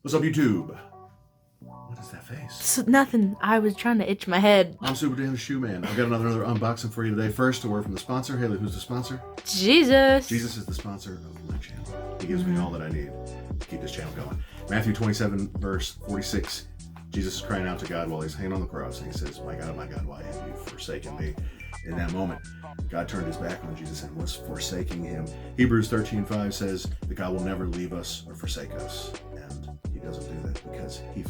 What's up, YouTube? What is that face? Nothing. I was trying to itch my head. I'm Super Dan the Shoe Man. I've got another unboxing for you today. First, a word from the sponsor. Haley, who's the sponsor? Jesus. Jesus is the sponsor of my channel. He gives me all that I need to keep this channel going. Matthew 27, verse 46. Jesus is crying out to God while he's hanging on the cross, and he says, my God, why have you forsaken me? In that moment, God turned his back on Jesus and was forsaking him. Hebrews 13:5 says that God will never leave us or forsake us. And he doesn't do that because he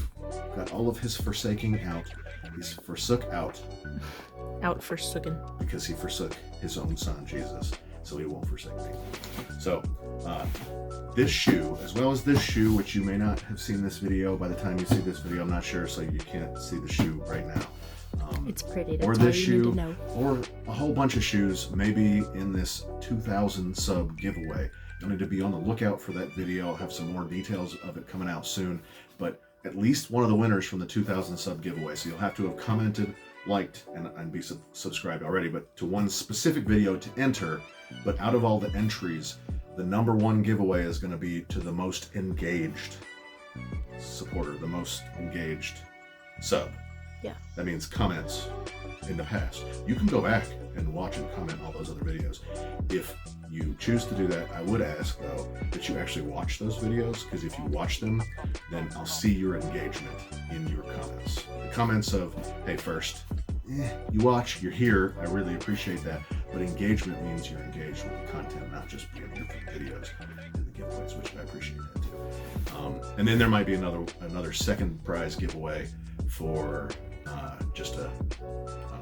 got all of his forsaking out. He's forsook out. Out forsooken. Because he forsook his own son, Jesus. So he won't forsake me. So, this shoe, as well as this shoe, which you may not have seen this video by the time you see this video, I'm not sure, so you can't see the shoe right now. It's pretty. That's or all this you shoe, need to know. or a whole bunch of shoes, maybe in this 2,000 sub giveaway. You'll need to be on the lookout for that video. I'll have some more details of it coming out soon, but at least one of the winners from the 2,000 sub giveaway. So you'll have to have commented, liked, and be subscribed already, but to one specific video to enter. But out of all the entries, the #1 giveaway is going to be to the most engaged supporter, the most engaged sub. Yeah. That means comments in the past. You can go back and watch and comment all those other videos. If you choose to do that, I would ask, though, that you actually watch those videos, because if you watch them, then I'll see your engagement in your comments. The comments of, hey, first, you watch, you're here, I really appreciate that, but engagement means you're engaged with the content, not just being here for the videos and the giveaways, which I appreciate that too. And then there might be another second prize giveaway for just a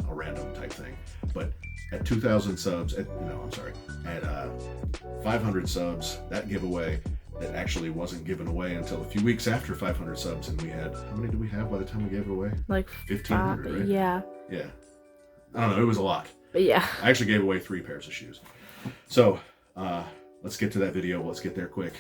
random type thing. But at 2,000 subs, at 500 subs, that giveaway that actually wasn't given away until a few weeks after 500 subs, and we had, how many did we have by the time we gave it away? Like 1,500, right? Yeah. Yeah. I don't know, it was a lot. But yeah. I actually gave away 3 pairs of shoes. So, let's get to that video. Let's get there quick.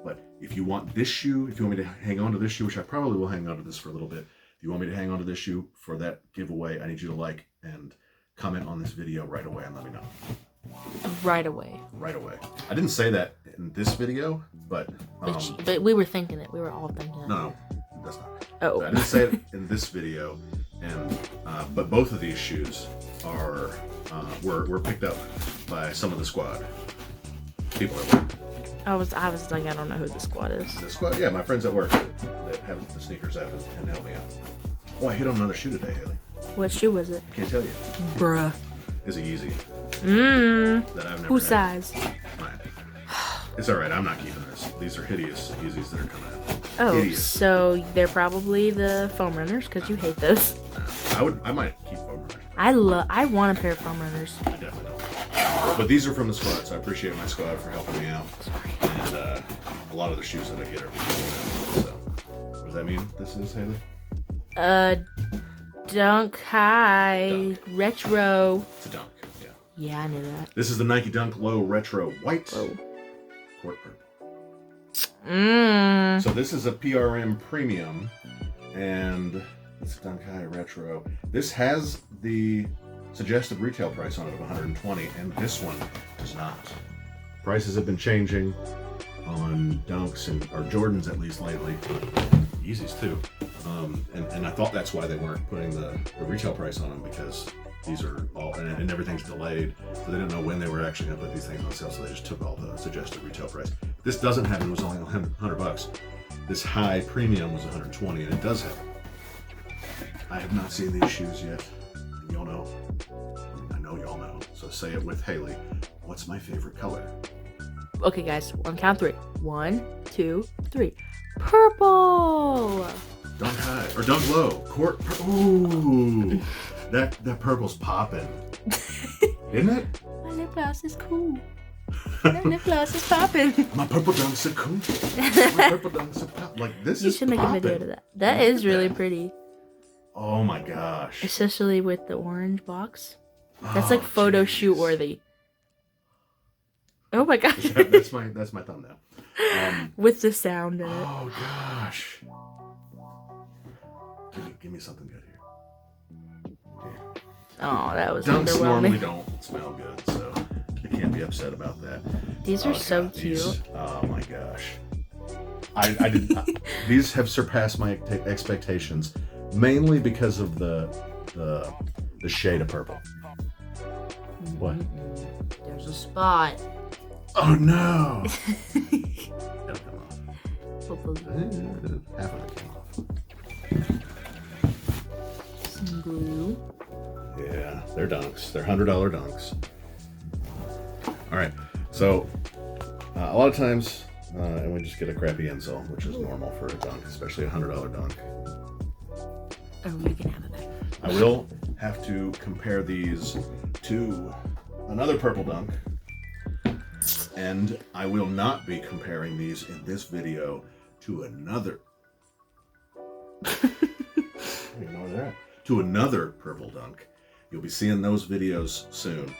But if you want this shoe, if you want me to hang on to this shoe, which I probably will hang on to this for a little bit. If you want me to hang on to this shoe for that giveaway, I need you to like and comment on this video right away and let me know. Right away. Right away. I didn't say that in this video, but... but we were thinking it. We were all thinking it. No, that's not. Oh. I didn't say it in this video, and but both of these shoes are were picked up by some of the squad. People at work. I was like, I don't know who the squad is. The squad, yeah, my friends at work that have the sneakers app and help me out. Oh, I hit on another shoe today, Haley. What shoe was it? Can't tell you. Bruh. It's a Yeezy. That I've never Whose size? Mine. It's alright, I'm not keeping this. These are hideous Yeezys that are coming out. Oh, hideous. So they're probably the foam runners, because you hate those. I might keep foam runners. I want a pair of foam runners. I definitely don't. But these are from the squad, so I appreciate my squad for helping me out. And a lot of the shoes that I get are from them. So, what does that mean? This is, Haley? Dunk High Dunk. Retro. It's a Dunk, yeah. Yeah, I knew that. This is the Nike Dunk Low Retro White. Whoa. Court purple. So this is a PRM Premium, and it's Dunk High Retro. This has the suggested retail price on it of $120, and this one does not. Prices have been changing on Dunks or Jordans at least lately. Yeezys too. And I thought that's why they weren't putting the retail price on them, because these are all, and everything's delayed, so they didn't know when they were actually going to put these things on sale, so they just took all the suggested retail price. This doesn't have it, was only $100. This high premium was $120, and it does have it. I have not seen these shoes yet, and y'all know. I know y'all know, so say it with Haley. What's my favorite color? Okay, guys, on count 3. 1, 2, 3. Purple! Dunk High, or Dunk Low. Court, ooh! That purple's popping. Isn't it? My lip gloss is cool. My lip gloss is popping. My purple dunks are cool. My purple dunks are pop. Like, this You is should make a video to that. That is really pretty. Oh my gosh. Especially with the orange box. That's like photo shoot worthy. Oh my gosh. That's my thumbnail. With the sound in it. Oh gosh. Give me something good here. Yeah. Oh, that was Dunks underwhelming. normally don't smell good, so I can't be upset about that. These are so cute. Oh my gosh. I did. These have surpassed my expectations, mainly because of the shade of purple. What? There's a spot. Oh no! It'll come off. Hopefully. Half of it came off. Some glue. Yeah, they're dunks. They're $100 dunks. All right, so a lot of times, and we just get a crappy insole, which is normal for a dunk, especially a $100 dunk. Oh, you can have it back. I will have to compare these to another purple dunk, and I will not be comparing these in this video to another. Ignore that. To another purple dunk. You'll be seeing those videos soon.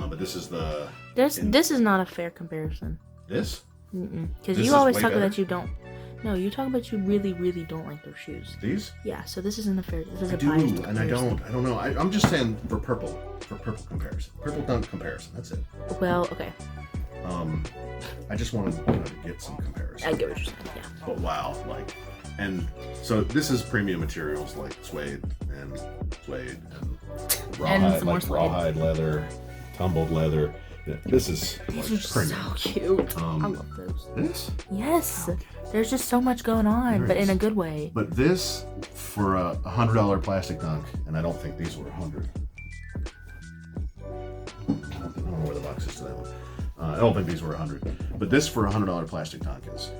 But this is the. This is not a fair comparison. This? Because This you is always way talk better. about you don't. No, you talk about you really, really don't like those shoes. These? Yeah, so this isn't a fair. This is I a biased do, and I comparison. don't know. I'm just saying for purple comparison. Purple dunk comparison. That's it. Well, okay. I just wanted to get some comparison. I get what you're saying. Yeah. But wow, and so this is premium materials like suede and rawhide, some more suede. rawhide leather, tumbled leather. Yeah, this is These like are premium. so cute. I love those. This? Yes. There's just so much going on, There but in is. a good way. But this for a $100 plastic dunk, and I don't think these were $100. I don't know where the box is to that one. I don't think these were $100. But this for a $100 plastic dunk is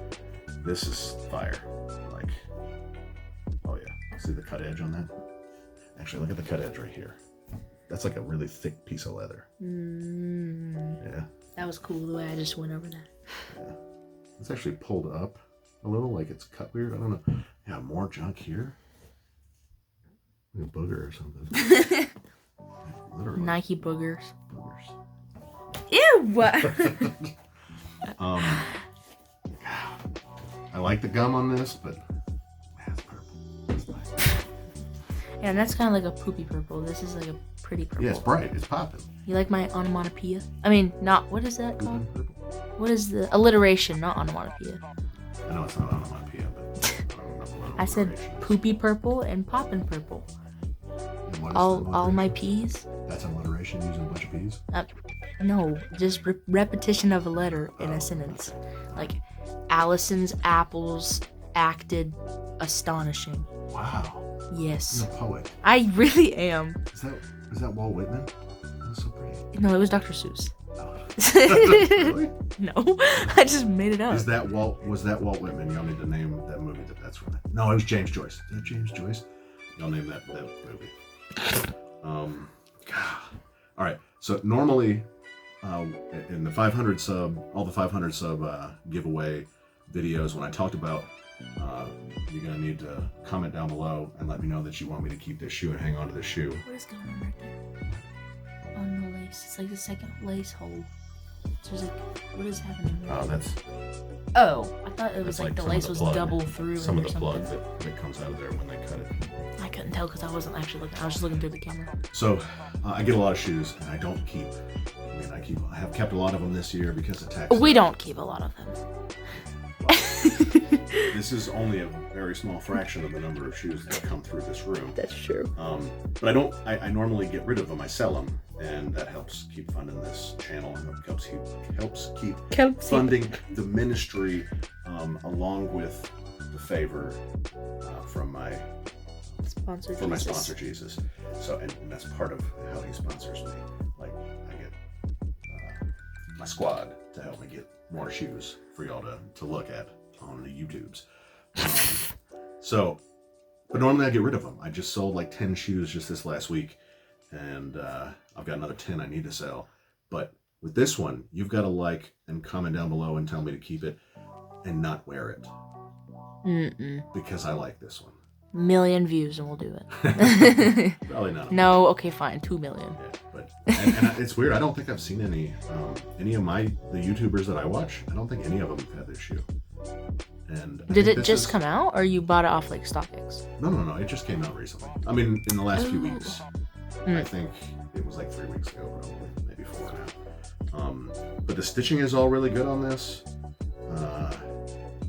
fire. Like, oh yeah. See the cut edge on that? Actually, look at the cut edge right here. That's like a really thick piece of leather. Yeah. That was cool the way I just went over that. Yeah. It's actually pulled up a little, like it's cut weird. I don't know. Yeah, more junk here. Like a booger or something. Literally. Nike boogers. Boogers. Ew! I like the gum on this, but man, it's purple. It's nice. Yeah, and that's kind of like a poopy purple. This is like a pretty purple. Yeah, it's bright. It's popping. You like my onomatopoeia? I mean, not, what is that called? Purple. What is the alliteration, not onomatopoeia? I know it's not onomatopoeia, but I don't know what I said alliteration is. poopy purple and poppin' purple. And what is All the my alliteration? peas? That's an alliteration using a bunch of peas? No, just repetition of a letter in a sentence. Like, Allison's apples acted astonishing. Wow. Yes. You're a poet. I really am. Is that Walt Whitman? That's so pretty. No, it was Dr. Seuss. Really? No, I just made it up. Was that Walt Whitman? Y'all need to name that movie that's from. No, it was James Joyce. Is that James Joyce? Y'all name that movie. God. All right. So normally, in the 500 sub, all the 500 sub giveaway videos, when I talked about, you're gonna need to comment down below and let me know that you want me to keep this shoe and hang on to this shoe. What is going on right there? On the lace. It's like the second lace hole. So there's like, what is happening there? Oh, that's Oh, I thought it was that's like the some of lace the was plug. double through some or of the something. plug that comes out of there when they cut it. I couldn't tell because I wasn't actually looking. I was just looking through the camera. So I get a lot of shoes, and I don't keep. I have kept a lot of them this year because of tax. We don't keep a lot of them. This is only a very small fraction of the number of shoes that come through this room. That's true. But I don't. I normally get rid of them. I sell them, and that helps keep funding this channel, and it helps keep funding the ministry, along with the favor from my sponsor Jesus. So, and that's part of how he sponsors me. Like, I get my squad to help me get more shoes for y'all to look at on the YouTubes. But normally I get rid of them. I just sold like 10 shoes just this last week, and I've got another 10 I need to sell. But with this one, you've got to like and comment down below and tell me to keep it and not wear it. Because I like this one. Million views and we'll do it. Probably not. No, okay, fine, 2 million. Yeah, but and it's weird. I don't think I've seen any of the YouTubers that I watch. I don't think any of them have had this shoe. And Did it just come out, or you bought it off like StockX? No. It just came out recently. I mean, in the last few weeks. I think it was like 3 weeks ago, probably, maybe 4 now. But the stitching is all really good on this.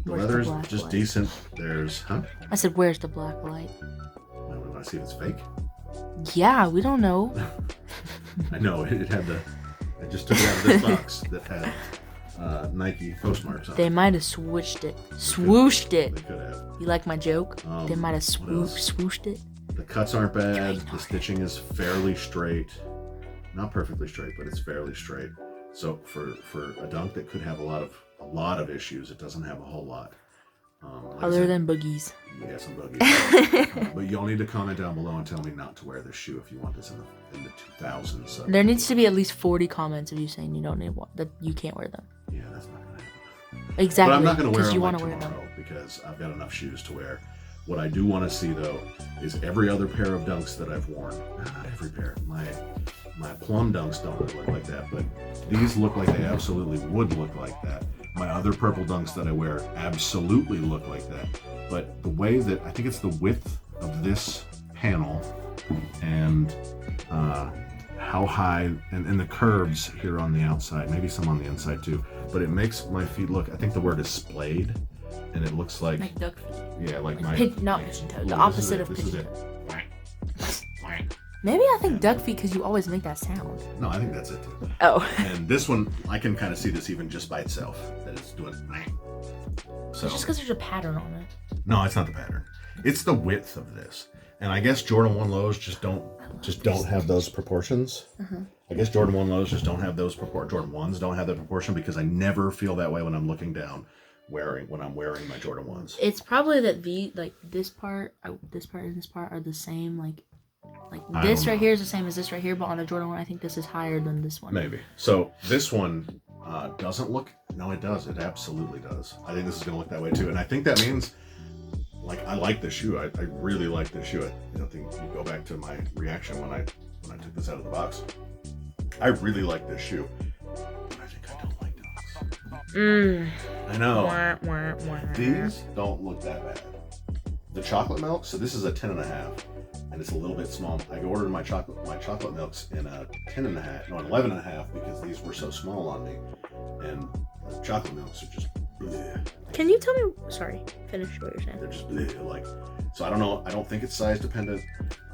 The Where's the leather's black just light? decent. There's, I said, where's the black light? I want to see if it's fake. Yeah, we don't know. I know, it had the, I just took it out of this box that had Nike postmarks on it. They might have swooshed it. Swooshed it. They could have. You like my joke? They might have what else? swooshed it. The cuts aren't bad. The stitching is fairly straight. Not perfectly straight, but it's fairly straight. So for a dunk that could have a lot of issues, it doesn't have a whole lot. Like Other than boogies. Yeah, some boogies. But you'll need to comment down below and tell me not to wear this shoe if you want this in the 2000s. So. There needs to be at least 40 comments of you saying you don't need one, that you can't wear them. Yeah, that's not gonna happen. Exactly. But I'm not gonna wear them you like wanna wear tomorrow them. because I've got enough shoes to wear. What I do want to see though is every other pair of dunks that I've worn. Not every pair. My plum dunks don't look like that, but these look like they absolutely would look like that. My other purple dunks that I wear absolutely look like that. But the way that, I think it's the width of this panel and how high, and the curves here on the outside, maybe some on the inside too, but it makes my feet look, I think the word is splayed, and it looks like duck feet. yeah, like my... Not pigeon toe. The opposite of pigeon toe. Maybe I think duck feet because you always make that sound. No, I think that's it too. Oh. And this one, I can kind of see this even just by itself, that it's doing... So, Just because there's a pattern on it. no, it's not the pattern. It's the width of this. And I guess Jordan 1 lows just don't have those proportions. I guess Jordan 1 lows just don't have those proportions. Jordan 1s don't have that proportion because I never feel that way when I'm looking down when I'm wearing my Jordan 1s. It's probably that this part and this part are the same. Like this right here is the same as this right here, but on a Jordan 1, I think this is higher than this one. Maybe. So this one doesn't look... No, it does. It absolutely does. I think this is going to look that way too. And I think that means, like, I like this shoe. I really like this shoe. I think you go back to my reaction when I took this out of the box. I really like this shoe. But I think I don't like dunks. I know. These don't look that bad. The chocolate milk, so this is a 10.5. And it's a little bit small. I ordered my chocolate milks in a 10.5, no, an 11.5 because these were so small on me. And the chocolate milks are just bleh. Can you tell me? Sorry, finish what you're saying. They're just bleh, like. So I don't know. I don't think it's size dependent.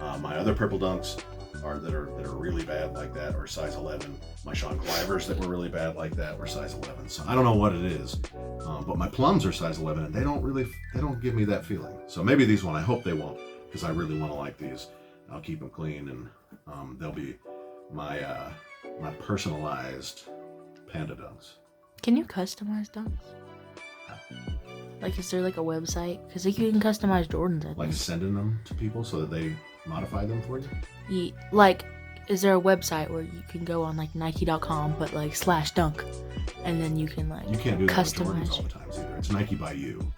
My other purple dunks that are really bad like that are size 11. My Sean Clivers that were really bad like that were size 11. So I don't know what it is. But my plums are size 11, and they don't give me that feeling. So maybe these one. I hope they won't. Because I really want to like these. I'll keep them clean, and they'll be my personalized panda dunks. Can you customize dunks? Like, is there like a website? Because like you can customize Jordans, I think. Like sending them to people so that they modify them for you? Like, is there a website where you can go on like Nike.com, but like /dunk, and then you can like you can't do that with Jordans customize all the time either. It's Nike by you.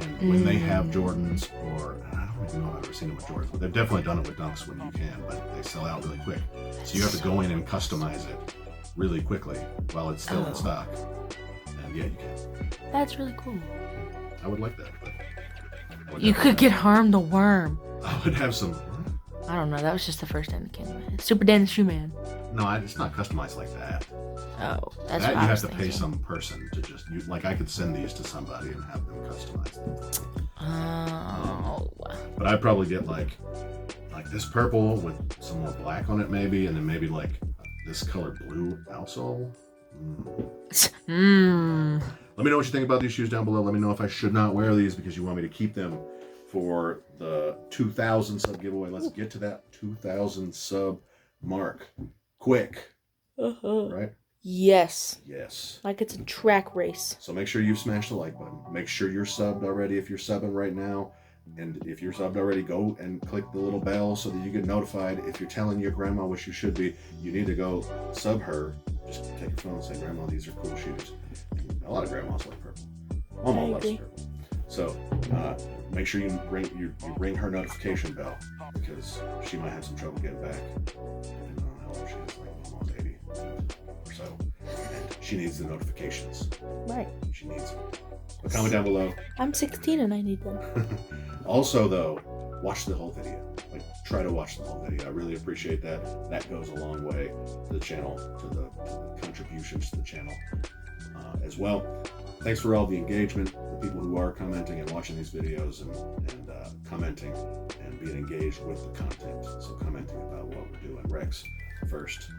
And when they have Jordans, or I don't even know if I've ever seen it with Jordans, but they've definitely done it with dunks when you can, but they sell out really quick. So you have to go in and customize it really quickly while it's still in stock. And yeah, you can. That's really cool. I would like that, but You could get Harm the Worm. I would have some. I don't know. That was just the first thing that came to my head. Super Dan the Shoe Man. No, it's not customized like that. Oh, that's that what you I was have to pay thinking. some person to just like I could send these to somebody and have them customize them. Oh. But I'd probably get like this purple with some more black on it maybe, and then maybe like this color blue outsole. Let me know what you think about these shoes down below. Let me know if I should not wear these because you want me to keep them for the 2,000 sub giveaway. Let's get to that 2,000 sub mark quick. Right? Yes. Yes. Like it's a track race. So make sure you smash the like button. Make sure you're subbed already if you're subbing right now. And if you're subbed already, go and click the little bell so that you get notified. If you're telling your grandma, which you should be, you need to go sub her. Just take your phone and say, Grandma, these are cool shoes. And a lot of grandmas like purple. My mom loves purple. So make sure you ring her notification bell because she might have some trouble getting back. Depending on how old she is, like almost 80 or so. And she needs the notifications. Right. She needs them. But comment down below. I'm 16 and I need them. Also, though, watch the whole video. Like, try to watch the whole video. I really appreciate that. That goes a long way to the channel, to the contributions to the channel as well. thanks for all the engagement, the people who are commenting and watching these videos and commenting and being engaged with the content. So commenting about what we're doing. Rex, first,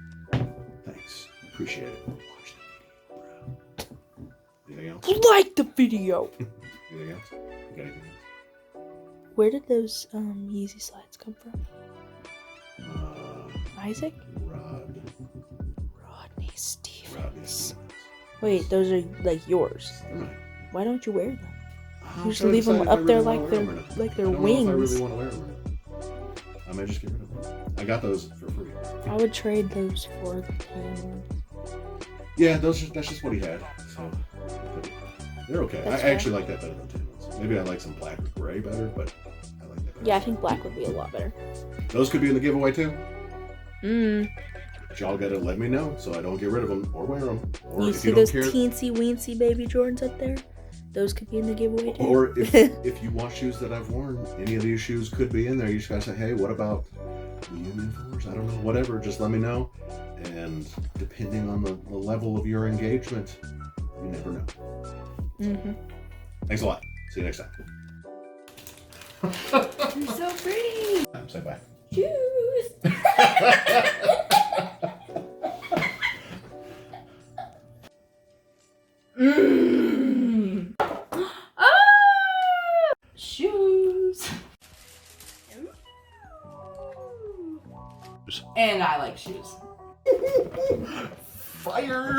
thanks. Appreciate it. Watch the video, bro. Anything else? Like the video. Anything else? You got anything else? Where did those Yeezy slides come from? Isaac? Rodney Stevens. Wait, those are like yours. Why don't you wear them? You just leave them up there like they're wings. I don't know if I really want to wear them. I may just get rid of them. I got those for free. I would trade those for the tan ones. Yeah, that's just what he had. So they're okay. That's I actually like that better than tan ones. Maybe I like some black or gray better, but I like that better. Yeah, I think black would be a lot better. Those could be in the giveaway too. But y'all gotta let me know so I don't get rid of them or wear them. Or you if see you don't those care, teensy weensy baby Jordans up there? Those could be in the giveaway too. or if you want shoes that I've worn, any of these shoes could be in there. You just gotta say, hey, what about the Union 4s? I don't know, whatever. Just let me know. And depending on the level of your engagement, you never know. Thanks a lot. See you next time. You're so pretty. Say bye. Shoes. Shoes. And I like shoes. Fire!